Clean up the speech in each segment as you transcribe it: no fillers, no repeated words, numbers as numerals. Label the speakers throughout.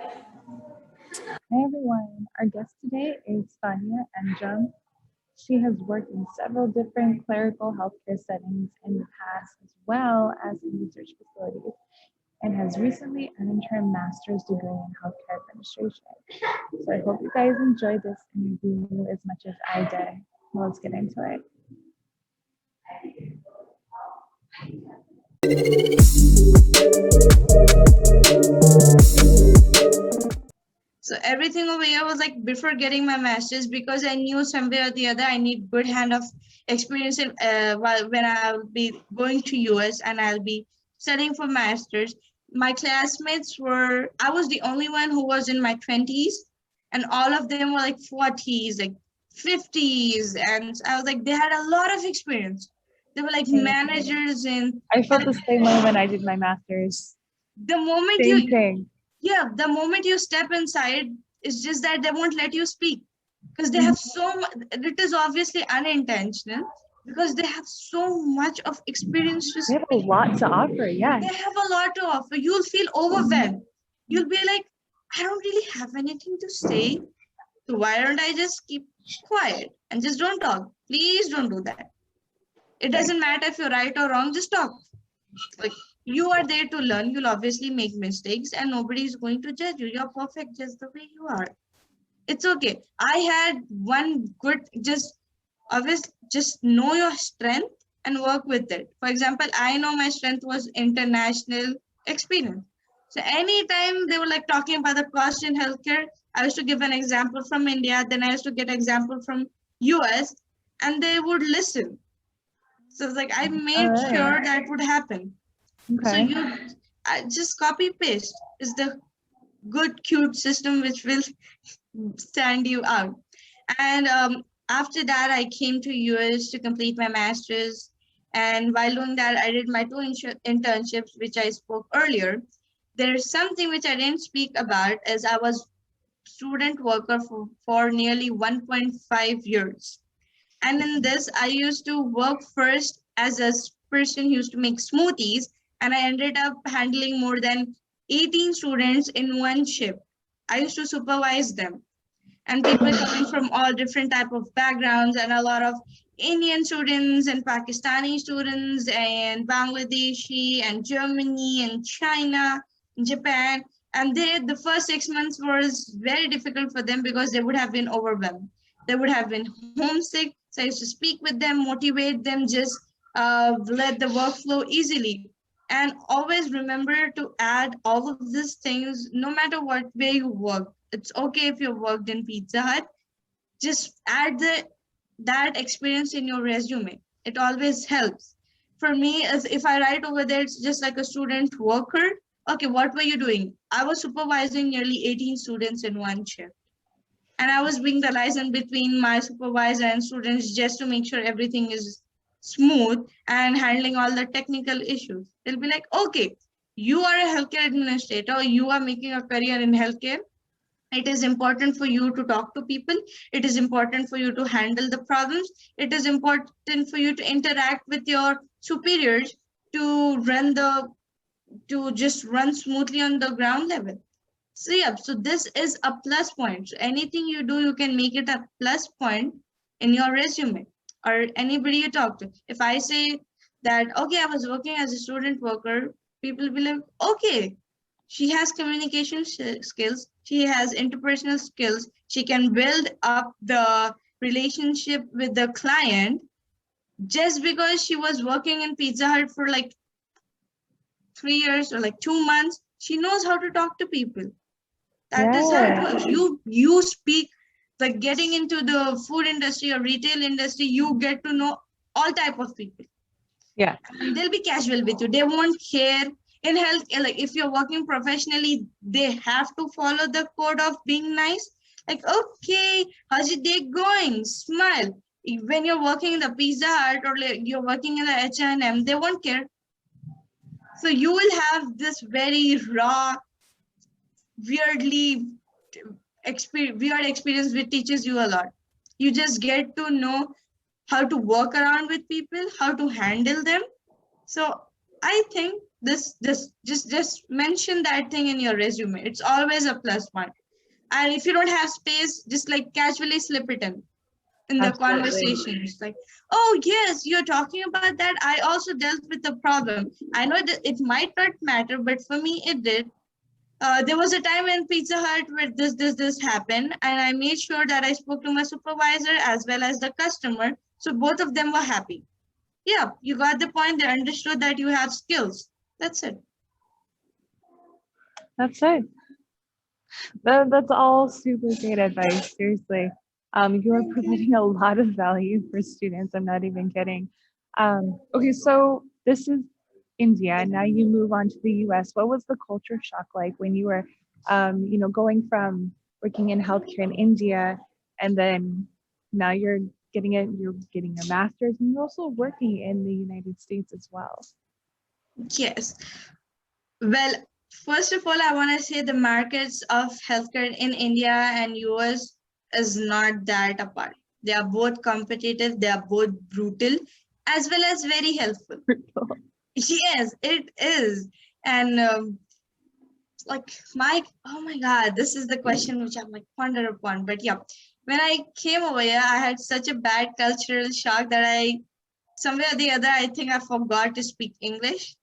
Speaker 1: Hi everyone. Our guest today is Sadiya and she has worked in several different clerical healthcare settings in the past, as well as in research facilities, and has recently earned her master's degree in healthcare administration. So I hope you guys enjoyed this interview as much as I did. Well, let's get into it.
Speaker 2: So everything over here was like before getting my master's, because I knew somewhere or the other I need good hand of experience in, while when I'll be going to US and I'll be studying for master's. My classmates were, I was the only one who was in my 20s, and all of them were like 40s, like 50s, and I was like, they had a lot of experience. They were like managers in.
Speaker 1: I felt the same way when I did my master's.
Speaker 2: The moment
Speaker 1: Same thing.
Speaker 2: Yeah, the moment you step inside, it's just that they won't let you speak, because they have so much. It is obviously unintentional, because they have so much of experience to
Speaker 1: They have a
Speaker 2: speak.
Speaker 1: lot to offer, yes.
Speaker 2: They have a lot to offer. You'll feel overwhelmed. You'll be like, I don't really have anything to say, so why don't I just keep quiet and just don't talk? Please don't do that. It doesn't matter if you're right or wrong, just talk. Like, you are there to learn. You'll obviously make mistakes and nobody is going to judge you. You're perfect just the way you are. It's okay. I had one good, just know your strength and work with it. For example, I know my strength was international experience. So anytime they were like talking about the cost in healthcare, I used to give an example from India, then I used to get example from US, and they would listen. So it's like I made sure that would happen. So you just copy paste is the good cute system which will stand you out. And after that, I came to US to complete my master's. And while doing that, I did my two internships, which I spoke earlier. There's something which I didn't speak about, as I was student worker for nearly 1.5 years. And in this, I used to work first as a person who used to make smoothies, and I ended up handling more than 18 students in one shift. I used to supervise them, and people coming from all different type of backgrounds, and a lot of Indian students and Pakistani students and Bangladeshi and Germany and China, Japan. And the first 6 months was very difficult for them because they would have been overwhelmed. They would have been homesick. So I used to speak with them, motivate them, just let the workflow easily. And always remember to add all of these things, no matter what way you work. It's okay if you worked in Pizza Hut. Just add that experience in your resume. It always helps. For me, as if I write over there, it's just like a student worker. Okay, what were you doing? I was supervising nearly 18 students in one shift. And I was being the liaison between my supervisor and students just to make sure everything is smooth and handling all the technical issues. They'll be like, okay, you are a healthcare administrator, you are making a career in healthcare. It is important for you to talk to people. It is important for you to handle the problems. It is important for you to interact with your superiors to just run smoothly on the ground level. So yeah, so this is a plus point. So anything you do, you can make it a plus point in your resume or anybody you talk to. If I say that, okay, I was working as a student worker, people will be like, okay, she has communication skills, she has interpersonal skills, she can build up the relationship with the client. Just because she was working in Pizza Hut for like 3 years or like 2 months, she knows how to talk to people. That is how it works. You speak, like getting into the food industry or retail industry, you get to know all type of people.
Speaker 1: Yeah.
Speaker 2: And they'll be casual with you. They won't care. In health, like if you're working professionally, they have to follow the code of being nice. Like, okay, how's your day going? Smile. When you're working in the Pizza Hut or like you're working in the H&M, they won't care. So you will have this very raw, weird experience which teaches you a lot. You just get to know how to work around with people, how to handle them. So I think just mention that thing in your resume. It's always a plus point. And if you don't have space, just like casually slip it in the
Speaker 1: Absolutely.
Speaker 2: conversations, like, oh yes, you're talking about that, I also dealt with the problem. I know that it might not matter, but for me it did. There was a time in Pizza Hut where this happened, and I made sure that I spoke to my supervisor as well as the customer, so both of them were happy. Yeah, you got the point. They understood that you have skills. That's it.
Speaker 1: That's it. That's all super great advice. Seriously. You're
Speaker 2: Thank you.
Speaker 1: providing a lot of value for students. I'm not even kidding. Okay, so this is India. Now you move on to the US. What was the culture shock like when you were, going from working in healthcare in India, and then now you're getting a master's, and you're also working in the United States as well.
Speaker 2: Yes. Well, first of all, I want to say the markets of healthcare in India and US is not that apart. They are both competitive, they are both brutal, as well as very helpful. Yes, it is. And like oh my God, this is the question which I'm like ponder upon. But yeah, when I came over here, I had such a bad cultural shock that somewhere or the other, I think I forgot to speak English.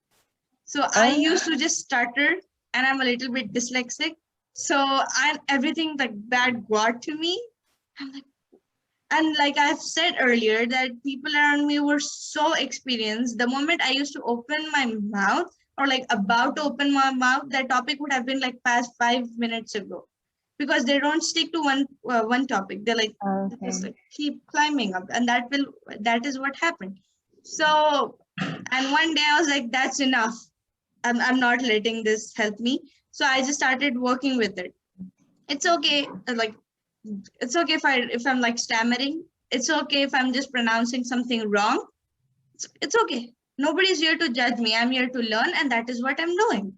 Speaker 2: So I used to just stutter, and I'm a little bit dyslexic. So everything like bad got to me. I'm like, and like I've said earlier, that people around me were so experienced. The moment I used to open my mouth, or like about to open my mouth, that topic would have been like past 5 minutes ago, because they don't stick to one topic. They just
Speaker 1: Okay.
Speaker 2: like keep climbing up, and that is what happened. So, and one day I was like, that's enough. I'm not letting this help me. So I just started working with it. It's okay. Like, it's okay if I'm like stammering. It's okay if I'm just pronouncing something wrong. It's okay. Nobody's here to judge me. I'm here to learn, and that is what I'm doing.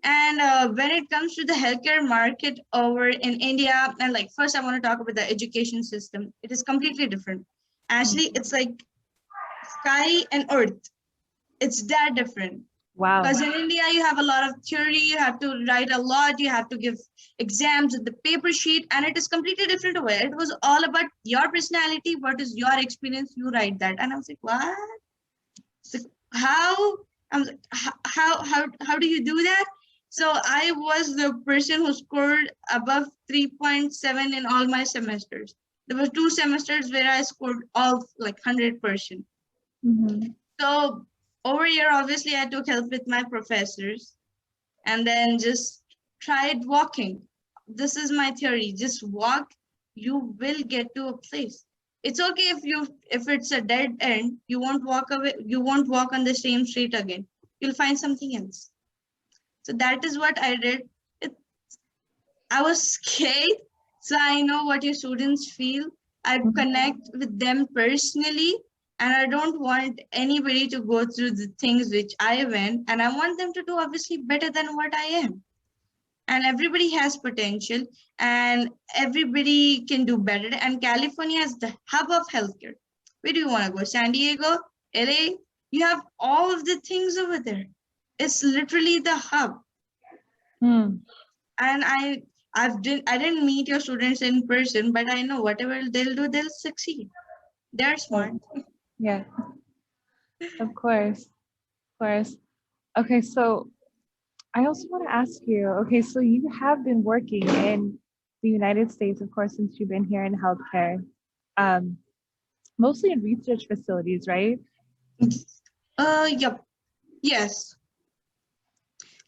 Speaker 2: And when it comes to the healthcare market over in India, and like first I want to talk about the education system. It is completely different. Actually, it's like sky and earth. It's that different.
Speaker 1: Wow.
Speaker 2: Because in India, you have a lot of theory, you have to write a lot, you have to give exams with the paper sheet, and it is completely different over. It was all about your personality, what is your experience, you write that. And I was like, what? So how? I'm like, how do you do that? So I was the person who scored above 3.7 in all my semesters. There were 2 semesters where I scored all like 100%.
Speaker 1: Mm-hmm.
Speaker 2: So over here, obviously, I took help with my professors, and then just tried walking. This is my theory. Just walk, you will get to a place. It's okay if it's a dead end, you won't walk away, you won't walk on the same street again. You'll find something else. So that is what I did. It, I was scared, so I know what your students feel. I connect with them personally, and I don't want anybody to go through the things which I went, and I want them to do obviously better than what I am. And everybody has potential, and everybody can do better. And California is the hub of healthcare. Where do you want to go? San Diego, LA? You have all of the things over there. It's literally the hub.
Speaker 1: Hmm.
Speaker 2: And I didn't meet your students in person, but I know whatever they'll do, they'll succeed. They're smart.
Speaker 1: Yeah, of course. Of course. Okay, so I also want to ask you, okay, so you have been working in the United States, of course, since you've been here in healthcare, um, mostly in research facilities, right?
Speaker 2: Yep. Yes.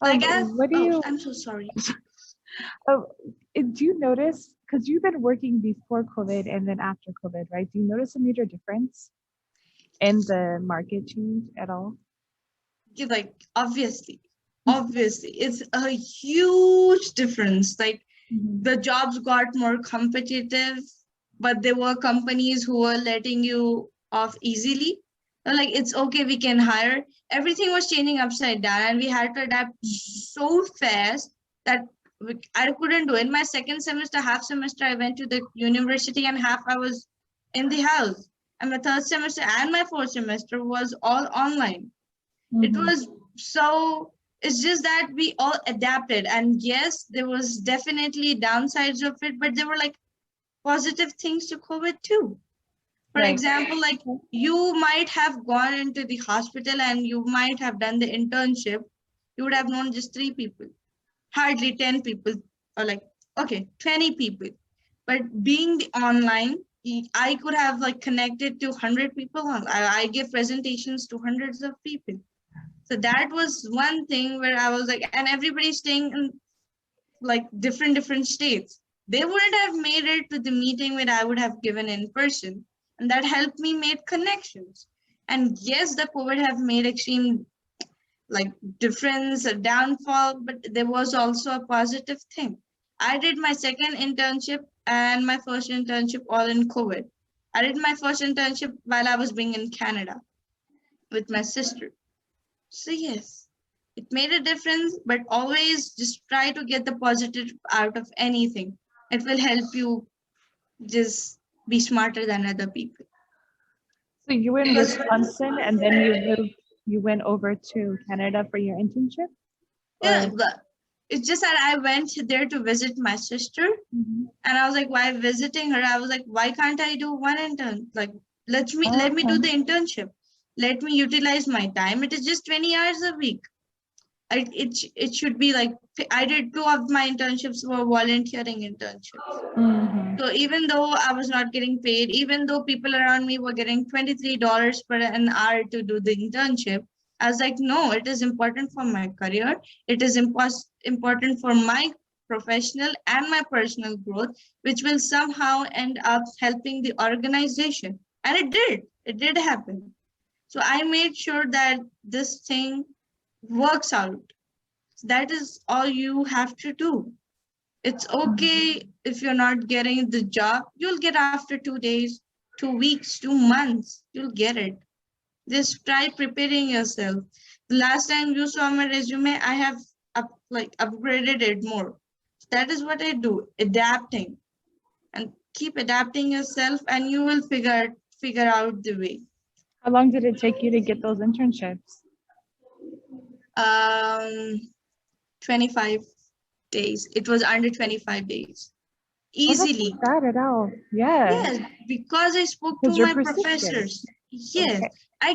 Speaker 2: Like
Speaker 1: What do
Speaker 2: oh,
Speaker 1: you,
Speaker 2: I'm so sorry.
Speaker 1: oh, do you notice, because you've been working before COVID and then after COVID, right? Do you notice a major difference in the market change at all?
Speaker 2: Like obviously, it's a huge difference. Like
Speaker 1: Mhm.
Speaker 2: the jobs got more competitive, but there were companies who were letting you off easily. They're like, it's okay, we can hire. Everything was changing upside down, and we had to adapt so fast that I couldn't do. In my second semester, half semester, I went to the university, and half I was in the house. And my third semester and my fourth semester was all online. It
Speaker 1: Mhm.
Speaker 2: was So it's just that we all adapted, and yes, there was definitely downsides of it, but there were like positive things to COVID too. For
Speaker 1: Right.
Speaker 2: example, like you might have gone into the hospital and you might have done the internship. You would have known just 3 people, hardly 10 people, or like, okay, 20 people. But being the online, I could have like connected to 100 people. I give presentations to hundreds of people. So that was one thing where I was like, and everybody's staying in like different states. They wouldn't have made it to the meeting where I would have given in person, and that helped me make connections. And yes, the COVID have made extreme like difference or downfall, but there was also a positive thing. I did my second internship and my first internship all in COVID. I did my first internship while I was being in Canada with my sister. So yes, it made a difference, but always just try to get the positive out of anything. It will help you just be smarter than other people.
Speaker 1: So you were in
Speaker 2: Because
Speaker 1: Wisconsin and then you went over to Canada for your internship?
Speaker 2: yeah,
Speaker 1: Or
Speaker 2: but it's just that I went there to visit my sister,
Speaker 1: Mhm.
Speaker 2: and I was like, why visiting her? I was like, why can't I do one intern? Like, let me do
Speaker 1: Okay.
Speaker 2: the internship. Let me utilize my time. It is just 20 hours a week. It should be like I did 2 of my internships were volunteering internships.
Speaker 1: Hmm.
Speaker 2: So even though I was not getting paid, even though people around me were getting $23 per an hour to do the internship, I was like, no, it is important for my career. It is important for my professional and my personal growth, which will somehow end up helping the organization. And it did. It did happen. So I made sure that this thing works out. That is all you have to do. It's okay if you're not getting the job. You'll get after 2 days, 2 weeks, 2 months. You'll get it. Just try preparing yourself. The last time you saw my resume, I have upgraded it more. That is what I do, adapting, and keep adapting yourself, and you will figure out the way.
Speaker 1: How long did it take you to get those internships?
Speaker 2: Um, 25 days. It was under 25 days.
Speaker 1: Oh, that's
Speaker 2: Easily.
Speaker 1: not bad at all. Yeah,
Speaker 2: Yes, because I spoke to
Speaker 1: because you're
Speaker 2: my
Speaker 1: persistent.
Speaker 2: professors. Yes,
Speaker 1: Okay.
Speaker 2: I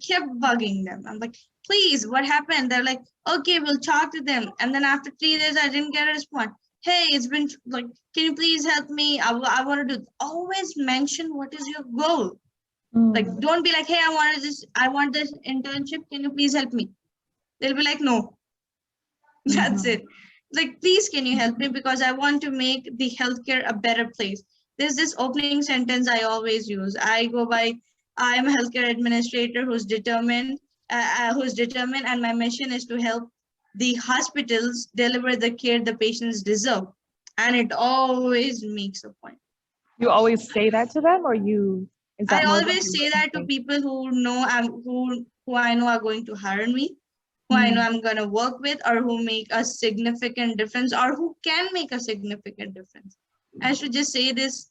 Speaker 2: kept bugging them. I'm like, please, what happened? They're like, okay, we'll talk to them. And then after 3 days, I didn't get a response. Hey, it's been like, can you please help me? I want to do. Always mention what is your goal. Like,
Speaker 1: Mm.
Speaker 2: don't be like, hey, I want this internship. Can you please help me? They'll be like, no, that's
Speaker 1: Mhm.
Speaker 2: it. Like, please, can you help me? Because I want to make the healthcare a better place. There's this opening sentence I always use. I go by, I am a healthcare administrator who's determined, and my mission is to help the hospitals deliver the care the patients deserve. And it always makes a point.
Speaker 1: You always say that to them, or is
Speaker 2: I
Speaker 1: that more of like
Speaker 2: always
Speaker 1: a
Speaker 2: say
Speaker 1: written
Speaker 2: that to
Speaker 1: thing?
Speaker 2: people who I know are going to hire me, who I know
Speaker 1: Mm.
Speaker 2: I'm going to work with, or who make a significant difference, or who can make a significant difference. I should just say this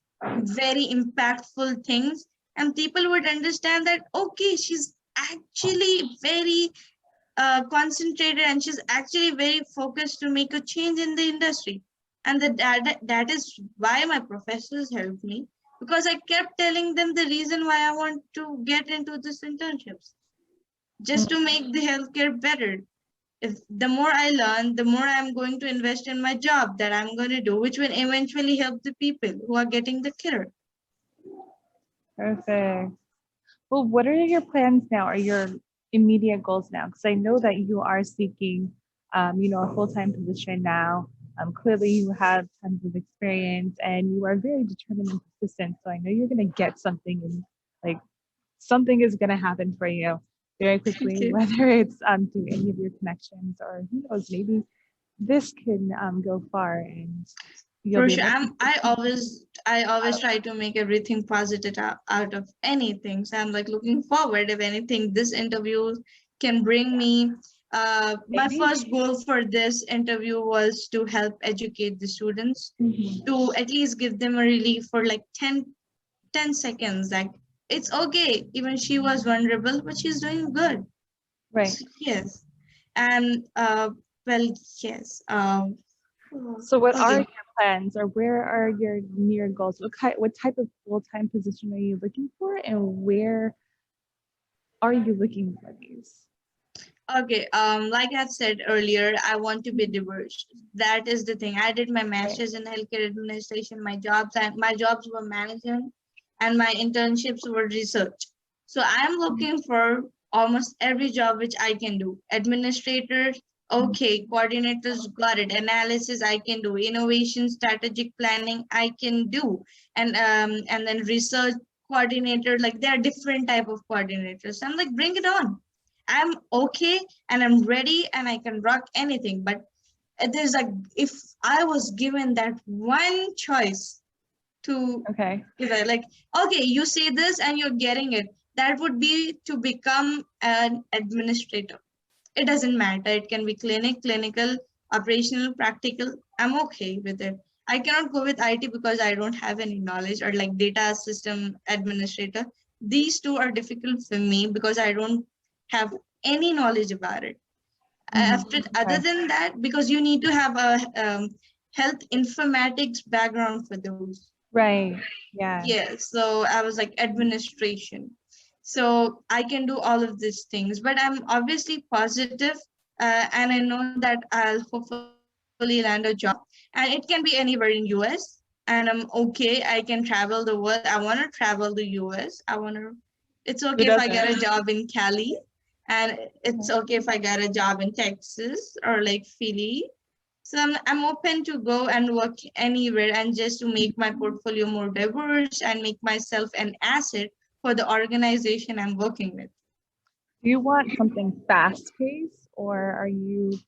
Speaker 2: very impactful things, and people would understand that, okay, she's actually very concentrated, and she's actually very focused to make a change in the industry. And that is why my professors helped me, because I kept telling them the reason why I want to get into this internships, just to make the healthcare better. If the more I learn, the more I'm going to invest in my job that I'm going to do, which will eventually help the people who are getting the care.
Speaker 1: Perfect. Well, what are your plans now, or your immediate goals now? Because I know that you are seeking, a full-time position now. Clearly, you have tons of experience, and you are very determined and persistent. So I know you're going to get something, and like something is going to happen for you very quickly,
Speaker 2: Thank you.
Speaker 1: whether it's through any of your connections, or who knows, maybe this can go far, and you'll
Speaker 2: For
Speaker 1: be
Speaker 2: sure.
Speaker 1: able to succeed.
Speaker 2: I always try to make everything positive out of anything. So I'm like looking forward, if anything, this interview can bring me. My
Speaker 1: Maybe.
Speaker 2: first goal for this interview was to help educate the students,
Speaker 1: Mhm.
Speaker 2: to at least give them a relief for like 10 seconds. Like, it's okay. Even she was vulnerable, but she's doing good.
Speaker 1: Right.
Speaker 2: So, yes. And well, yes.
Speaker 1: So what are
Speaker 2: Okay.
Speaker 1: your plans, or where are your near goals? What type of full-time position are you looking for, and where are you looking for these?
Speaker 2: Okay, like I said earlier, I want to be
Speaker 1: Mhm.
Speaker 2: diverse. That is the thing. I did my
Speaker 1: Right.
Speaker 2: master's in healthcare administration. My jobs were management, and my internships were research. So I'm
Speaker 1: Mhm.
Speaker 2: looking for almost every job which I can do. Administrators, okay. Coordinators, got it. Analysis, I can do. Innovation, strategic planning, I can do. And then research coordinator, like there are different type of coordinators. I'm like, bring it on. I'm okay and I'm ready and I can rock anything. But there's like, if I was given that one choice to
Speaker 1: Okay.
Speaker 2: give it, like, okay, you say this and you're getting it, that would be to become an administrator. It doesn't matter. It can be clinical, operational, practical. I'm okay with it. I cannot go with IT because I don't have any knowledge, or like data system administrator. These two are difficult for me because I don't have any knowledge about it. After other
Speaker 1: Okay.
Speaker 2: than that, because you need to have a health informatics background for those.
Speaker 1: Right. Yeah.
Speaker 2: Yes, so I was like administration. So I can do all of these things, but I'm obviously positive, and I know that I'll hopefully land a job, and it can be anywhere in US, and I'm okay. I can travel the world. I want to travel the US. I want to. It's okay
Speaker 1: Who
Speaker 2: if I get
Speaker 1: doesn't?
Speaker 2: a job in Cali, and it's
Speaker 1: Okay.
Speaker 2: okay if I get a job in Texas or like Philly. So I'm open to go and work anywhere, and just to make my portfolio more diverse and make myself an asset for the organization I'm working with.
Speaker 1: Do you want something fast-paced, or do you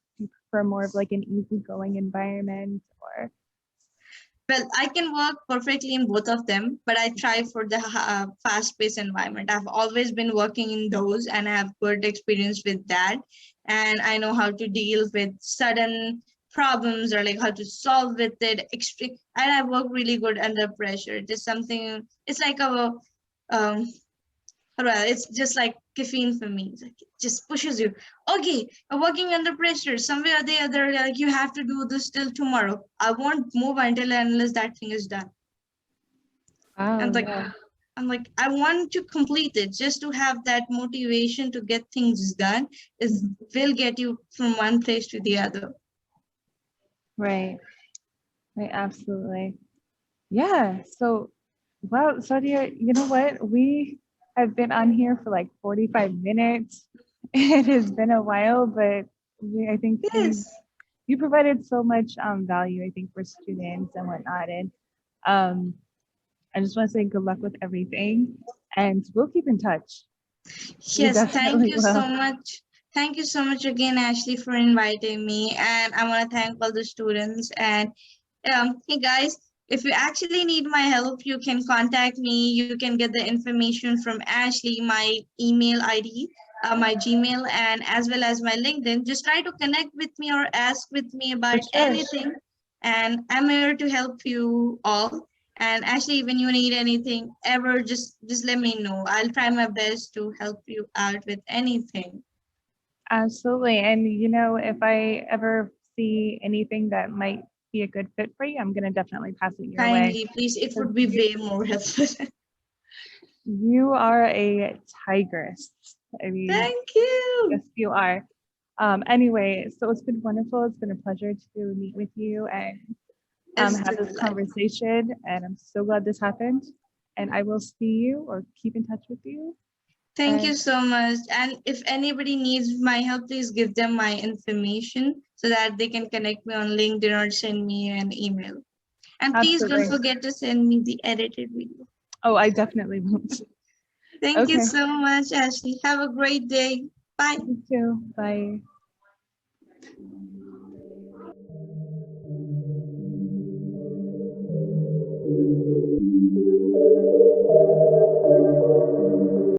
Speaker 1: prefer more of like an easygoing environment, or
Speaker 2: Well, I can work perfectly in both of them, but I try for the fast-paced environment. I've always been working in those, and I have good experience with that. And I know how to deal with sudden problems, or like how to solve with it. Extreme, and I work really good under pressure. Just something. It's like a um, well, it's just like caffeine for me. It's like it just pushes you. Okay, I'm working under pressure. Somewhere or the other, like you have to do this till tomorrow. I won't move until and unless that thing is done.
Speaker 1: oh
Speaker 2: And like
Speaker 1: yeah.
Speaker 2: I'm like, I want to complete it just to have that motivation to get things done is
Speaker 1: Mhm.
Speaker 2: will get you from one place to the other.
Speaker 1: Right. Right. Absolutely. Yeah. So, well, Sadia, you know what? We have been on here for like 45 minutes. It has been a while, but I think
Speaker 2: Yes.
Speaker 1: you provided so much value, I think, for students and whatnot. And um, I just want to say good luck with everything, and we'll keep in touch. We
Speaker 2: Yes, thank
Speaker 1: definitely
Speaker 2: you so
Speaker 1: will.
Speaker 2: much. Thank you so much again, Ashley, for inviting me. And I want to thank all the students. And hey guys, if you actually need my help, you can contact me. You can get the information from Ashley, my email ID, my Gmail, and as well as my LinkedIn. Just try to connect with me or ask with me
Speaker 1: For
Speaker 2: about
Speaker 1: sure.
Speaker 2: anything. And I'm here to help you all. And Ashley, when you need anything ever, just let me know. I'll try my best to help you out with anything.
Speaker 1: Absolutely. And if I ever see anything that might be a good fit for you, I'm gonna definitely pass it your way.
Speaker 2: Kindly, please. It
Speaker 1: 'Cause
Speaker 2: would be way more helpful.
Speaker 1: you are a tigress. I mean,
Speaker 2: Thank you.
Speaker 1: yes, you are. Anyway, so it's been wonderful. It's been a pleasure to meet with you and
Speaker 2: It's
Speaker 1: have
Speaker 2: the
Speaker 1: this
Speaker 2: delight.
Speaker 1: conversation. And I'm so glad this happened. And I will see you or keep in touch with you.
Speaker 2: Thank
Speaker 1: And
Speaker 2: you so much. And if anybody needs my help, please give them my information so that they can connect me on LinkedIn or send me an email. And please don't
Speaker 1: absolutely.
Speaker 2: forget to send me the edited video.
Speaker 1: Oh, I definitely won't.
Speaker 2: Thank you
Speaker 1: Okay.
Speaker 2: so much, Ashley. Have a great day. Bye.
Speaker 1: You too. Bye.